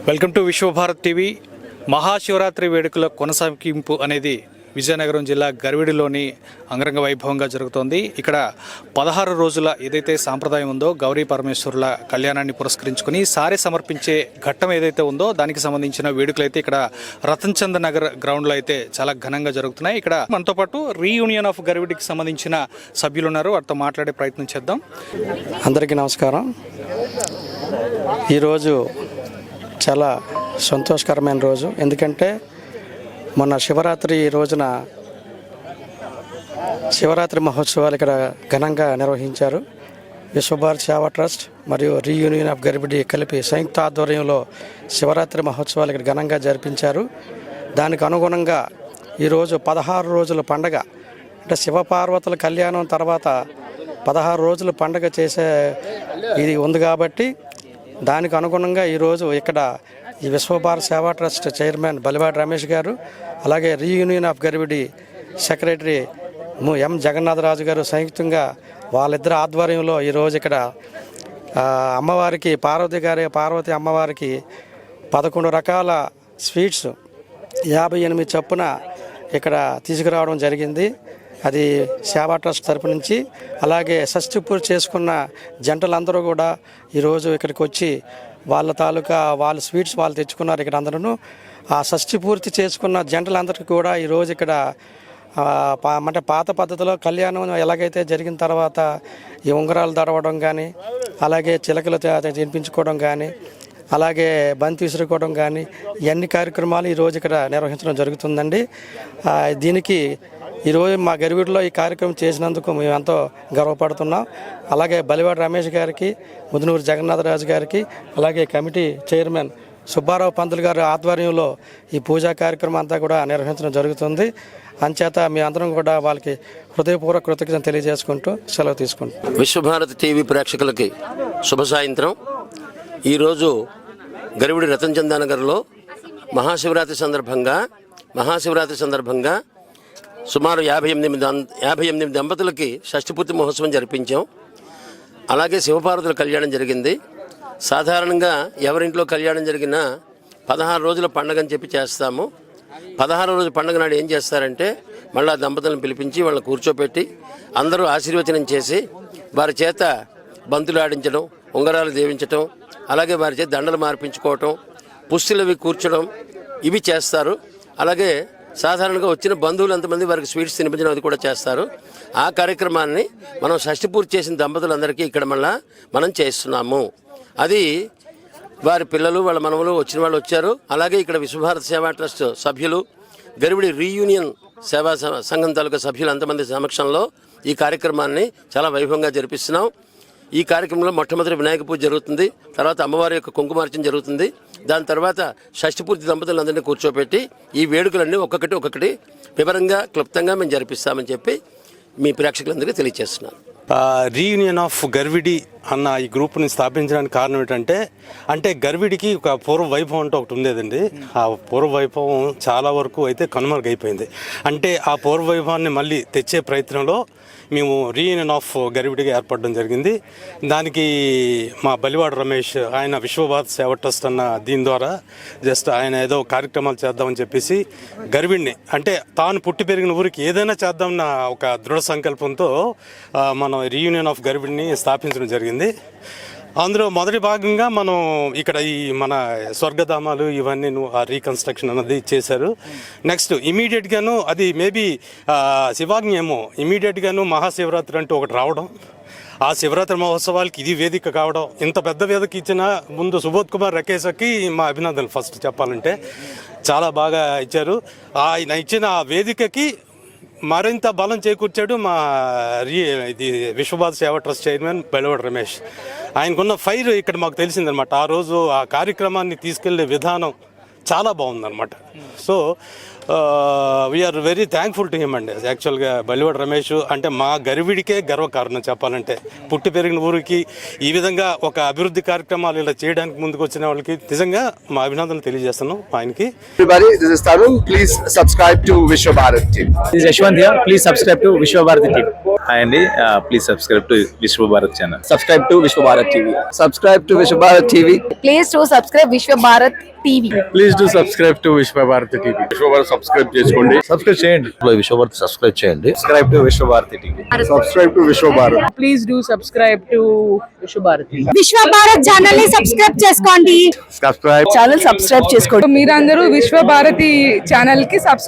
Welcome to Vishwabharat TV. Mahashivratri వేడుకల కొనసాగింపు అనేది విజయనగరం జిల్లా గర్విడిలోని అంగరంగ వైభవంగా జరుగుతోంది. ఇక్కడ 16 రోజుల ఏదైతే సాంప్రదాయం ఉందో గౌరీ పరమేశ్వరుల కళ్యాణాన్ని పురస్కరించుకుని సారె సమర్పించే ఘట్టం ఏదైతే ఉందో దానికి సంబంధించిన వేడుకలు అయితే ఇక్కడ రతన్ చంద్ నగర్ గ్రౌండ్లో అయితే చాలా ఘనంగా జరుగుతున్నాయి. ఇక్కడ మనతో పాటు రీయూనియన్ ఆఫ్ గర్విడికి సంబంధించిన సభ్యులు ఉన్నారు, వారితో మాట్లాడే ప్రయత్నం చేద్దాం. అందరికీ నమస్కారం. ఈరోజు చాలా సంతోషకరమైన రోజు. ఎందుకంటే మొన్న శివరాత్రి రోజున శివరాత్రి మహోత్సవాలు ఇక్కడ ఘనంగా నిర్వహించారు. విశ్వభారత్ సేవా ట్రస్ట్ మరియు రీయూనియన్ ఆఫ్ గర్విడి కలిపి సంయుక్త ఆధ్వర్యంలో శివరాత్రి మహోత్సవాలు ఇక్కడ ఘనంగా జరిపించారు. దానికి అనుగుణంగా ఈరోజు 16 రోజుల పండగ, అంటే శివపార్వతుల కళ్యాణం తర్వాత 16 రోజుల పండగ చేసే ఇది ఉంది కాబట్టి దానికి అనుగుణంగా ఈరోజు ఇక్కడ ఈ విశ్వభారత్ సేవా ట్రస్ట్ చైర్మన్ బలివాడి రమేష్ గారు, అలాగే reunion of Garividi secretary M Jagannatharaju గారు సంయుక్తంగా వాళ్ళిద్దరు ఆధ్వర్యంలో ఈరోజు ఇక్కడ అమ్మవారికి పార్వతి అమ్మవారికి 11 రకాల స్వీట్స్ 58 చొప్పున ఇక్కడ తీసుకురావడం జరిగింది. అది సేవా ట్రస్ట్ తరపు నుంచి. అలాగే షష్ఠి పూర్తి చేసుకున్న జంటలందరూ కూడా ఈరోజు ఇక్కడికి వచ్చి వాళ్ళ స్వీట్స్ వాళ్ళు తెచ్చుకున్నారు. ఇక్కడ అందరూ ఆ షష్ఠి పూర్తి చేసుకున్న జంటలందరికీ కూడా ఈరోజు ఇక్కడ అంటే పాత పద్ధతిలో కళ్యాణం ఎలాగైతే జరిగిన తర్వాత ఈ ఉంగరాలు దడవడం కానీ, అలాగే చిలకలు తినిపించుకోవడం కానీ, అలాగే బంతి విసురుకోవడం కానీ, ఇవన్నీ కార్యక్రమాలు ఈరోజు ఇక్కడ నిర్వహించడం జరుగుతుందండి. దీనికి ఈరోజు మా గర్విడిలో ఈ కార్యక్రమం చేసినందుకు మేము ఎంతో గర్వపడుతున్నాం. అలాగే బలివాడి రమేష్ గారికి, ముదునూరు జగన్నాథరాజు గారికి, అలాగే కమిటీ చైర్మన్ సుబ్బారావు పంతులు గారి ఆధ్వర్యంలో ఈ పూజా కార్యక్రమం అంతా కూడా నిర్వహించడం జరుగుతుంది. అంచేత మీ అందరం కూడా వాళ్ళకి హృదయపూర్వక కృతజ్ఞతలు తెలియజేసుకుంటూ సెలవు తీసుకుంటాం. విశ్వభారత్ టీవీ ప్రేక్షకులకి శుభ సాయంత్రం. ఈరోజు గర్విడి రతన్ చంద్ నగర్లో మహాశివరాత్రి సందర్భంగా సుమారు 58 దంపతులకి షష్ఠిపూర్తి మహోత్సవం జరిపించాం. అలాగే శివపార్వతుల కళ్యాణం జరిగింది. సాధారణంగా ఎవరింట్లో కళ్యాణం జరిగినా 16 రోజుల పండుగ అని చెప్పి చేస్తాము. 16 రోజుల పండుగ నాడు ఏం చేస్తారంటే మళ్ళా దంపతులను పిలిపించి వాళ్ళని కూర్చోపెట్టి అందరూ ఆశీర్వచనం చేసి వారి చేత బంతులు ఆడించడం, ఉంగరాలు దీవించడం, అలాగే వారి చేత దండలు మార్పించుకోవటం, పుస్తులవి కూర్చోడం, ఇవి చేస్తారు. అలాగే సాధారణంగా వచ్చిన బంధువులు ఎంతమంది వారికి స్వీట్స్ తినిపించడం అది కూడా చేస్తారు. ఆ కార్యక్రమాన్ని మనం షష్ఠి పూర్తి చేసిన దంపతులందరికీ ఇక్కడ మనం చేస్తున్నాము. అది వారి పిల్లలు, వాళ్ళ మనవలు, వచ్చిన వాళ్ళు వచ్చారు. అలాగే ఇక్కడ విశ్వభారత్ సేవా ట్రస్ట్ సభ్యులు, గర్విడి రీయూనియన్ సేవా సంఘం తాలూకా సభ్యులు అంతమంది సమక్షంలో ఈ కార్యక్రమాన్ని చాలా వైభవంగా జరిపిస్తున్నాం. ఈ కార్యక్రమంలో మొట్టమొదటి వినాయక పూజ జరుగుతుంది, తర్వాత అమ్మవారి యొక్క కుంకుమార్చన జరుగుతుంది. దాని తర్వాత షష్ఠిపూర్తి దంపతులందరినీ కూర్చోపెట్టి ఈ వేడుకలన్నీ ఒక్కొక్కటి వివరంగా క్లుప్తంగా మేము జరిపిస్తామని చెప్పి మీ ప్రేక్షకులందరికీ తెలియజేస్తున్నాను. రీయూనియన్ ఆఫ్ గర్విడి అన్న ఈ గ్రూప్ని స్థాపించడానికి కారణం ఏంటంటే గర్విడికి ఒక పూర్వ వైభవం అంటూ ఒకటి ఉండేదండి. ఆ పూర్వ వైభవం చాలా వరకు అయితే కనుమరుగైపోయింది. అంటే ఆ పూర్వ వైభవాన్ని మళ్ళీ తెచ్చే ప్రయత్నంలో మేము రీయూనియన్ ఆఫ్ గర్విడిగా ఏర్పడడం జరిగింది. దానికి మా బలివాడు రమేష్ ఆయన విశ్వభారత్ సేవా ట్రస్ట్ అన్న దీని ద్వారా జస్ట్ ఆయన ఏదో కార్యక్రమాలు చేద్దామని చెప్పేసి గర్విడిని, అంటే తాను పుట్టి పెరిగిన ఊరికి ఏదైనా చేద్దామన్న ఒక దృఢ సంకల్పంతో మనం రీయూనియన్ ఆఫ్ గర్విడిని స్థాపించడం జరిగింది. అందులో మొదటి భాగంగా మనం ఇక్కడ ఈ మన స్వర్గధామాలు ఇవన్నీ ఆ రీకన్స్ట్రక్షన్ అన్నది చేశారు. నెక్స్ట్ ఇమీడియట్గాను అది మేబీ శివాజ్ఞ ఏమో ఇమీడియట్గాను మహాశివరాత్రి అంటూ ఒకటి రావడం, ఆ శివరాత్రి మహోత్సవాలకి ఇది వేదిక కావడం, ఇంత పెద్ద వేదిక ఇచ్చిన ముందు సుబోధ్ కుమార్ రకేశకి మా అభినందనలు. ఫస్ట్ చెప్పాలంటే చాలా బాగా ఇచ్చారు. ఆయన ఇచ్చిన ఆ వేదికకి మరింత బలం చేకూర్చాడు మా ఇది విశ్వభారత్ సేవా ట్రస్ట్ చైర్మన్ బలివాడి రమేష్. ఆయనకున్న ఫైర్ ఇక్కడ మాకు తెలిసిందనమాట. ఆ రోజు ఆ కార్యక్రమాన్ని తీసుకెళ్లే విధానం చాలా బాగుందన్నమాట. So we are very thankful to him అండి. యాక్చువల్గా బలివాడ రమేష్ అంటే మా గర్విడికే గర్వకారణం చెప్పాలంటే. పుట్టి పెరిగిన ఊరికి ఈ విధంగా ఒక అభివృద్ధి కార్యక్రమాలు ఇలా చేయడానికి ముందుకు వచ్చిన వాళ్ళకి నిజంగా మా అభినందనలు తెలియజేస్తున్నాం ఆయనకి. Everybody, this is Tarun. Please subscribe to Vishwa Bharat TV. This is Yashwant here. Please subscribe to Vishwa Bharati TV. Hi Andy, please subscribe to Vishwa Bharat channel. Subscribe to Vishwa Bharat TV. Subscribe to Vishwa Bharat TV. Please do subscribe Vishwa Bharat TV. Please do subscribe to Vishwa Bharati TV. Vishwa Bharat subscribe చేసుకోండి. Subscribe చేయండి. Vishwa Bharat subscribe చేయండి. Subscribe to Vishwa Bharati TV. Subscribe to Vishwa Bharat. Please do subscribe to Vishwa Bharati. విశ్వ Bharat channel ని subscribe చేసుకోండి. Subscribe. Channel subscribe చేసుకోండి. మీరందరూ విశ్వ Bharati channel కి సబ్స్క్రైబ్